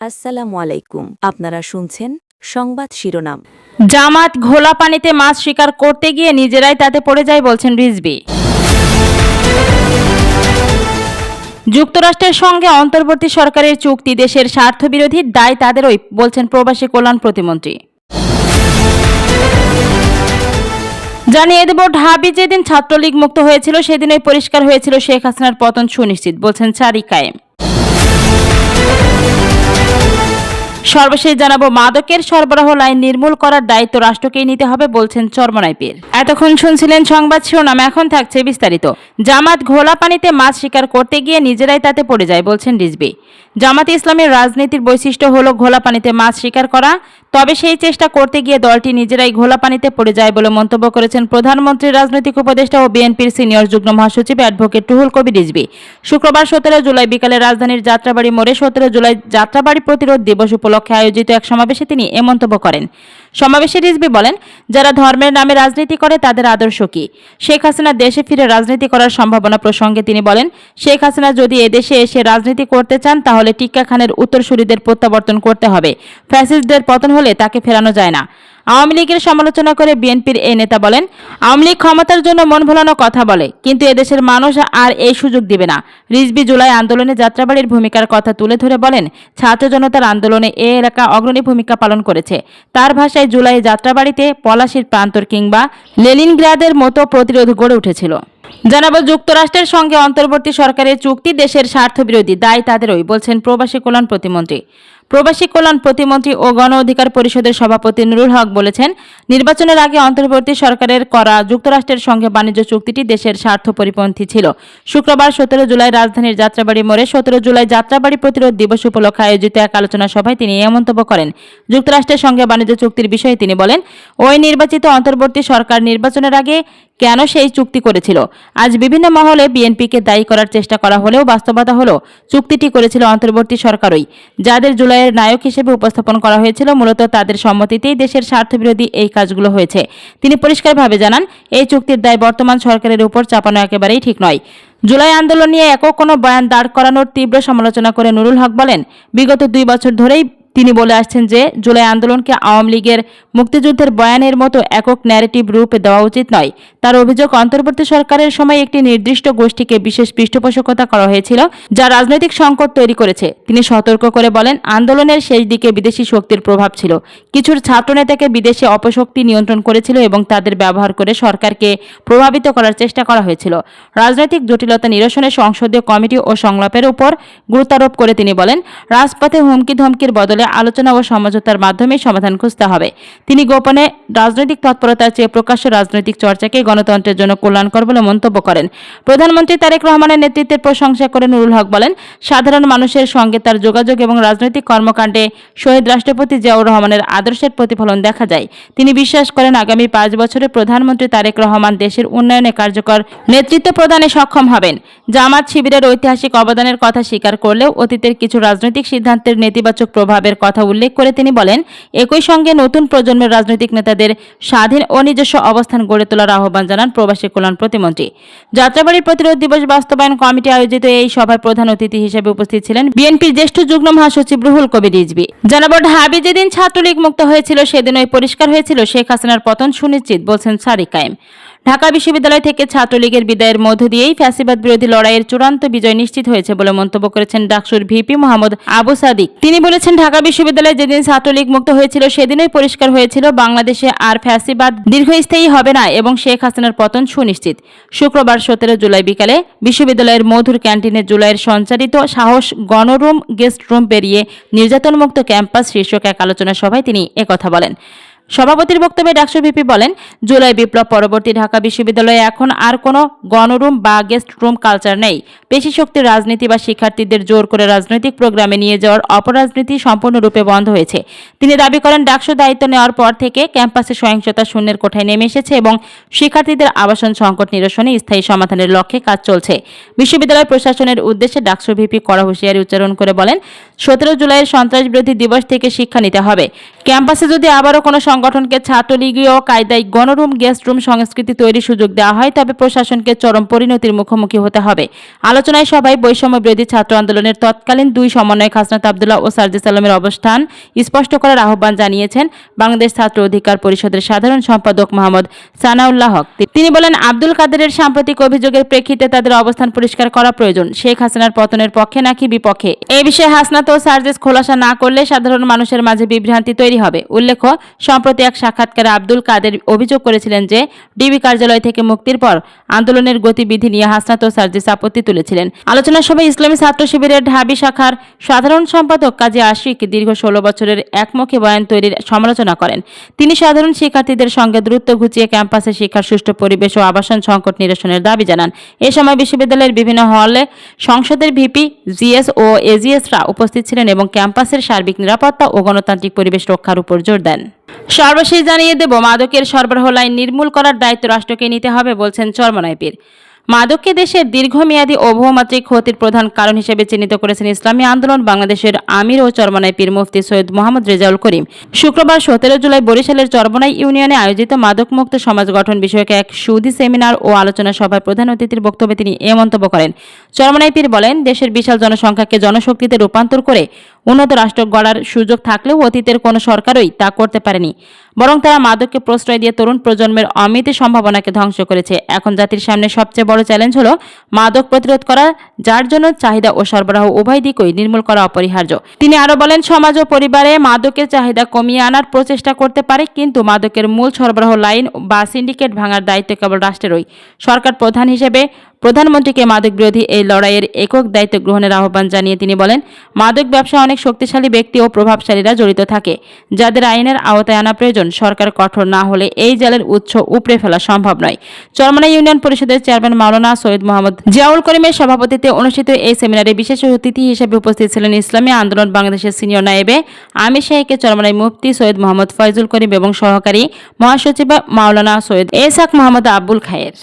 আসসালামু আলাইকুম। আপনারা শুনছেন সংবাদ শিরোনাম। জামাত ঘোলা পানিতে মাছ শিকার করতে গিয়ে নিজেরাই তাতে পড়ে যায় বলছেন রিজভী। যুক্তরাষ্ট্রের সঙ্গে অন্তর্বর্তী সরকারের চুক্তি দেশের স্বার্থবিরোধী, দায় তাদেরই বলছেন প্রবাসী কল্যাণ প্রতিমন্ত্রী। জানিয়ে দেব, ঢাবি যেদিন ছাত্রলীগ মুক্ত হয়েছিল সেদিনই পরিষ্কার হয়েছিল শেখ হাসিনার পতন সুনিশ্চিত বলছেন সাদিক কায়েম। সর্বশেষ জানাবো, মাদকের সরবরাহ লাইন নির্মূল করার দায়িত্ব রাষ্ট্রকেই নিতে হবে বলছেন চরমনাই পীর। এতক্ষণ শুনছিলেন সংবাদ শিরোনাম, এখন থাকছে বিস্তারিত। জামাত ঘোলা পানিতে মাছ শিকার করতে গিয়ে নিজেরাই তাতে পড়ে যায় বলছেন রিজভী। জামাতে ইসলামের রাজনীতির বৈশিষ্ট্য হলো ঘোলা পানিতে মাছ শিকার করা, তবে সেই চেষ্টা করতে গিয়ে দলটি নিজেরাই ঘোলা পানিতে পড়ে যায় বলে মন্তব্য করেছেন প্রধানমন্ত্রীর রাজনৈতিক উপদেষ্টা ও বিএনপির সিনিয়র যুগ্ম মহাসচিব অ্যাডভোকেট রুহুল কবির রিজভী। শুক্রবার 17 জুলাই বিকালে রাজধানীর যাত্রাবাড়ি মোড়ে 17 জুলাই যাত্রাবাড়ি প্রতিরোধ দিবস উপলক্ষে আয়োজিত এক সমাবেশে তিনি এ মন্তব্য করেন। সমাবেশে রিজভী বলেন, যারা ধর্মের নামে রাজনীতি করে তাদের আদর্শ কি? শেখ হাসিনা দেশে ফিরে রাজনীতি করার সম্ভাবনা প্রসঙ্গে তিনি বলেন, শেখ হাসিনা যদি এদেশে এসে রাজনীতি করতে চান তাহলে টিক্কা খানের উত্তরসূরিদের প্রত্যাবর্তন করতে হবে। ফ্যাসিস্টদের পতন হলে তাকে ফেরানো যায় না। আওয়ামী লীগের সমালোচনা করে বিএনপির এই নেতা বলেন, আওয়ামী লীগ ক্ষমতার জন্য মন ভোলানো কথা বলে, কিন্তু এদেশের মানুষ আর এই সুযোগ দিবে না। রিজভী জুলাই আন্দোলনে যাত্রাবাড়ির ভূমিকার কথা তুলে ধরে বলেন, ছাত্র জনতার আন্দোলনে এ এলাকা অগ্রণী ভূমিকা পালন করেছে। তার ভাষায়, জুলাই যাত্রাবাড়িতে পলাশির প্রান্তর কিংবা লেনিনগ্রাদের মতো প্রতিরোধ গড়ে উঠেছিল। জানাবো, যুক্তরাষ্ট্রের সঙ্গে অন্তর্বর্তী সরকারের চুক্তি দেশের স্বার্থবিরোধী, দায় তাদেরই বলছেন প্রবাসী কল্যাণ প্রতিমন্ত্রী। প্রবাসী কল্যাণ প্রতিমন্ত্রী ও গণ অধিকার পরিষদের সভাপতি নুরুল হক বলেছেন, নির্বাচনের আগে অন্তর্বর্তী সরকারের করা যুক্তরাষ্ট্রের সঙ্গে বাণিজ্য চুক্তিটি দেশের স্বার্থ পরিপন্থী ছিল। শুক্রবার 17 জুলাই রাজধানীর যাত্রাবাড়ি মোড়ে 17 জুলাই যাত্রাবাড়ি প্রতিরোধ দিবস উপলক্ষে আয়োজিত এক আলোচনা সভায় তিনি এই মন্তব্য করেন। যুক্তরাষ্ট্রের সঙ্গে বাণিজ্য চুক্তির বিষয়ে তিনি বলেন, ওই নির্বাচিত অন্তর্বর্তী সরকার নির্বাচনের আগে কেন সেই চুক্তি করেছিল? আজ বিভিন্ন মহলে বিএনপিকে দায়ী করার চেষ্টা করা হলেও বাস্তবতা হলো চুক্তিটি করেছিল অন্তর্বর্তী সরকারই। যাদের জুলাইয়ের নায়ক হিসেবে উপস্থাপন করা হয়েছিল, মূলত তাদের সম্মতিতেই দেশের স্বার্থবিরোধী এই কাজগুলো হয়েছে। তিনি পরিষ্কারভাবে জানান, এই চুক্তির দায় বর্তমান সরকারের উপর চাপানো একেবারেই ঠিক নয়। জুলাই আন্দোলন নিয়ে একক কোনো বয়ান দাঁড় করানোর তীব্র সমালোচনা করে নুরুল হক বলেন, বিগত 2 বছর ধরেই তিনি বলে আসছেন যে জুলাই আন্দোলনকে আওয়ামী লীগের মুক্তিযুদ্ধের বয়ানের মতো একক ন্যারেটিভ রূপে দেওয়া উচিত নয়। তার অভিযোগ, অন্তর্বর্তী সরকারের সময় একটি নির্দিষ্ট গোষ্ঠীকে বিশেষ পৃষ্ঠপোষকতা করা হয়েছিল, যা রাজনৈতিক সংকট তৈরি করেছে। তিনি সতর্ক করে বলেন, আন্দোলনের শেষ দিকে বিদেশি শক্তির প্রভাব ছিল। কিছু ছাত্রনেতাকে বিদেশি অপশক্তি নিয়ন্ত্রণ করেছিল এবং তাদের ব্যবহার করে সরকারকে প্রভাবিত করার চেষ্টা করা হয়েছিল। রাজনৈতিক জটিলতা নিরসনে সংসদীয় কমিটি ও সংলাপের উপর গুরুত্বারোপ করে তিনি বলেন, রাজপথে হুমকি ধমকির বদলে আলোচনা ও সমঝোতার মাধ্যমে সমাধান খুঁজতে হবে। তিনি গোপনে রাজনৈতিক তৎপরতার চেয়ে প্রকাশ্য রাজনৈতিক চর্চাকে গণতন্ত্রের জন্য কল্যাণকর বলে মন্তব্য করেন। প্রধানমন্ত্রী তারেক রহমানের নেতৃত্বের প্রশংসা করে নুরুল হক বলেন, সাধারণ মানুষের সঙ্গে তার যোগাযোগ এবং রাজনৈতিক কর্মকাণ্ডে শহীদ রাষ্ট্রপতি জিয়াউর রহমানের আদর্শের প্রতিফলন দেখা যায়। তিনি বিশ্বাস করেন, আগামী 5 বছরে প্রধানমন্ত্রী তারেক রহমান দেশের উন্নয়নে কার্যকর নেতৃত্ব প্রদানে সক্ষম হবেন। জামাত শিবিরের ঐতিহাসিক অবদানের কথা স্বীকার করলেও অতীতের কিছু রাজনৈতিক সিদ্ধান্তের নেতিবাচক প্রভাবের কথা উল্লেখ করে তিনি বলেন, একই সঙ্গে নতুন প্রজন্মের রাজনৈতিক নেতাদের স্বাধীন ও নিজস্ব অবস্থান গড়ে তোলার আহ্বান জানান প্রবাসী কল্যাণ প্রতিমন্ত্রী। যাত্রাবাড়ি প্রতিরোধ দিবস বাস্তবায়ন কমিটি আয়োজিত এই সভায় প্রধান অতিথি হিসেবে উপস্থিত ছিলেন বিএনপির জ্যেষ্ঠ যুগ্ম মহাসচিব রুহুল কবির রিজভী। জানাবো, ঢাবি যেদিন ছাত্রলীগ মুক্ত হয়েছিল সেদিনই পরিষ্কার হয়েছিল শেখ হাসিনার পতন সুনিশ্চিত বলছেন সাদিক কায়েম। ঢাকা বিশ্ববিদ্যালয় থেকে ছাত্রলীগের বিদায়ের মধ্য দিয়েই ফ্যাসিবাদ বিরোধী লড়াইয়ের চূড়ান্ত বিজয় নিশ্চিত হয়েছে বলে মন্তব্য করেছেন ডাকসুর ভিপি মোহাম্মদ আবু সাদিক। তিনি বলেছেন, ঢাকা বিশ্ববিদ্যালয়ে যেদিন ছাত্রলীগ মুক্ত হয়েছিল সেদিনই পরিষ্কার হয়েছিল বাংলাদেশে আর ফ্যাসিবাদ দীর্ঘস্থায়ী হবে না এবং শেখ হাসিনার পতন সুনিশ্চিত। শুক্রবার 17 জুলাই বিকালে বিশ্ববিদ্যালয়ের মধুর ক্যান্টিনে জুলাইয়ের সঞ্চালিত সাহস গণরুম গেস্ট রুম পেরিয়ে নির্যাতনমুক্ত ক্যাম্পাস শীর্ষক এক আলোচনা সভায় তিনি একথা বলেন। সভাপতির বক্তব্যে ডাকসু ভিপি বলেন, জুলাই বিপ্লব পরবর্তী ঢাকা বিশ্ববিদ্যালয়ে এখন আর কোনো গণরুম বা গেস্ট রুম কালচার নেই। পেশি শক্তির রাজনীতি বা শিক্ষার্থীদের জোর করে রাজনৈতিক প্রোগ্রামে নিয়ে যাওয়ার অপরাজনীতি সম্পূর্ণরূপে বন্ধ হয়েছে। তিনি দাবি করেন, ডাকসু দায়িত্ব নেওয়ার পর থেকে ক্যাম্পাসে সহিংসতা শূন্যের কোঠায় নেমে এসেছে এবং শিক্ষার্থীদের আবাসন সংকট নিরসনে স্থায়ী সমাধানের লক্ষ্যে কাজ চলছে। বিশ্ববিদ্যালয় প্রশাসনের উদ্দেশ্যে ডাকসু ভিপি কড়া হুঁশিয়ারি উচ্চারণ করে বলেন, 17 জুলাইয়ের সন্ত্রাস বিরোধী দিবস থেকে শিক্ষা নিতে হবে। ক্যাম্পাসে যদি আবারও কোনো সংগঠনকে ছাত্রলীগীয় কায়দায় গণরুম গেস্ট রুম সংস্কৃতি তৈরির সুযোগ দেওয়া হয়, তবে প্রশাসনকে চরম পরিণতির মুখোমুখি হতে হবে। আলোচনায় সভায় বৈষম্য বিরোধী ছাত্র আন্দোলনের তৎকালীন দুই সমন্বয়ক হাসনাত আব্দুল্লাহ ও সার্জিস আলমের অবস্থান স্পষ্ট করার আহ্বান জানিয়েছেন বাংলাদেশ ছাত্র অধিকার পরিষদের সাধারণ সম্পাদক মোহাম্মদ সানাউল্লাহ হক। তিনি বলেন, আব্দুল কাদেরের সাম্প্রতিক অভিযোগের প্রেক্ষিতে তাদের অবস্থান পরিষ্কার করা প্রয়োজন। শেখ হাসিনার পতনের পক্ষে নাকি বিপক্ষে, এই বিষয়ে হাসনাত ও সার্জিস খোলাসা না করলে সাধারণ মানুষের মাঝে বিভ্রান্তি তৈরি হবে। উল্লেখ্য, সম্প্রতি এক সাক্ষাৎকারে আব্দুল কাদের অভিযোগ করেছিলেন যে ডিবি কার্যালয় থেকে মুক্তির পর আন্দোলনের গতিবিধি নিয়ে হাসনাত ও সার্জিস আপত্তি তুলেছিলেন। আলোচনা সভায় ইসলামী ছাত্র শিবিরের ঢাবি শাখার সাধারণ সম্পাদক কাজী আশিক দীর্ঘ 16 বছরের একমুখী বয়ান তৈরির সমালোচনা করেন। তিনি সাধারণ শিক্ষার্থীদের সঙ্গে দূরত্ব ঘুচিয়ে ক্যাম্পাসে শিক্ষার সুষ্ঠু পরিবেশ ও আবাসন সংকট নিরসনের দাবি জানান। এ সময় বিশ্ববিদ্যালয়ের বিভিন্ন হলে সংসদের ভিপি, জিএস ও এজিএসরা উপস্থিত ছিলেন এবং ক্যাম্পাসের সার্বিক নিরাপত্তা ও গণতান্ত্রিক পরিবেশ রক্ষার উপর জোর দেন। সর্বশেষ জানিয়ে দেব, মাদকের সরবরাহ লাইন নির্মূল করার দায়িত্ব রাষ্ট্রকে নিতে হবে বলছেন চরমনাই পীর। মাদককে দেশের দীর্ঘমেয়াদী ও বহুমাত্রিক ক্ষতির প্রধান কারণ হিসেবে চিহ্নিত করেছেন ইসলামী আন্দোলন বাংলাদেশের আমির ও চরমনাই পীর মুফতি সৈয়দ মোহাম্মদ রেজাউল করিম। শুক্রবার 17 জুলাই বরিশালের চরমনাই ইউনিয়নে আয়োজিত মাদকমুক্ত সমাজ গঠন বিষয়ক এক সুদী সেমিনার ও আলোচনা সভায় প্রধান অতিথির বক্তব্যে তিনি এ মন্তব্য করেন। চরমনাই পীর বলেন, দেশের বিশাল জনসংখ্যাকে জনশক্তিতে রূপান্তর করে উন্নত রাষ্ট্র গড়ার সুযোগ থাকলেও অতীতের কোনো সরকারই তা করতে পারেনি, বরং তারা মাদককে প্রশ্রয় দিয়ে তরুণ প্রজন্মের অমিত সম্ভাবনাকে ধ্বংস করেছে। এখন জাতির সামনে সবচেয়ে বড় চ্যালেঞ্জ হলো মাদক প্রতিরোধ করা, যার জন্য চাহিদা ও সরবরাহ উভয় দিকই নির্মূল করা অপরিহার্য। তিনি আরো বলেন, সমাজ ও পরিবারে মাদকের চাহিদা কমিয়ে আনার প্রচেষ্টা করতে পারে, কিন্তু মাদকের মূল সরবরাহ লাইন বা সিন্ডিকেট ভাঙার দায়িত্ব কেবল রাষ্ট্রেরই। সরকার প্রধান হিসেবে প্রধানমন্ত্রীকে মাদক বিরোধী এই লড়াইয়ের একক দায়িত্ব গ্রহণের আহ্বান জানিয়ে তিনি বলেন, মাদক ব্যবসা অনেক শক্তিশালী ব্যক্তি ও প্রভাবশালীরা জড়িত থাকে, যাদের আইনের আওতায় আনা প্রয়োজন। সরকার কঠোর না হলে এই জালের উৎস উপড়ে ফেলা সম্ভব নয়। চরমনাই ইউনিয়ন পরিষদের চেয়ারম্যান মাওলানা সৈয়দ মোহাম্মদ জিয়াউল করিমের সভাপতিত্বে অনুষ্ঠিত এই সেমিনারে বিশেষ অতিথি হিসেবে উপস্থিত ছিলেন ইসলামী আন্দোলন বাংলাদেশের সিনিয়র নায়েবে আমির শাহীকে চরমনাই মুফতি সৈয়দ মোহাম্মদ ফয়জুল করিম এবং সহকারী মহাসচিব মাওলানা সৈয়দ এসাক মোহাম্মদ আব্বুল খায়ের।